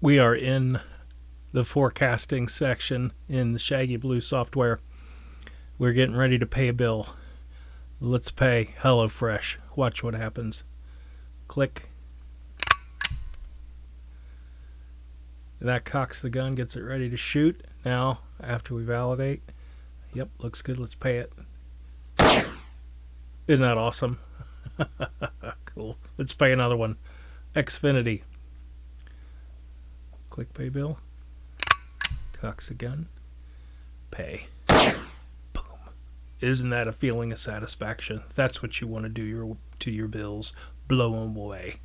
We are in the forecasting section in the Shaggy Blue software. We're getting ready to pay a bill. Let's pay HelloFresh. Watch what happens. Click. That cocks the gun, gets it ready to shoot. Now, after we validate, yep, looks good, let's pay it. Isn't that awesome? Cool. Let's pay another one. Xfinity. Click pay bill. Cocks the gun. Pay. Boom. Isn't that a feeling of satisfaction? That's what you want to do to your bills. Blow them away.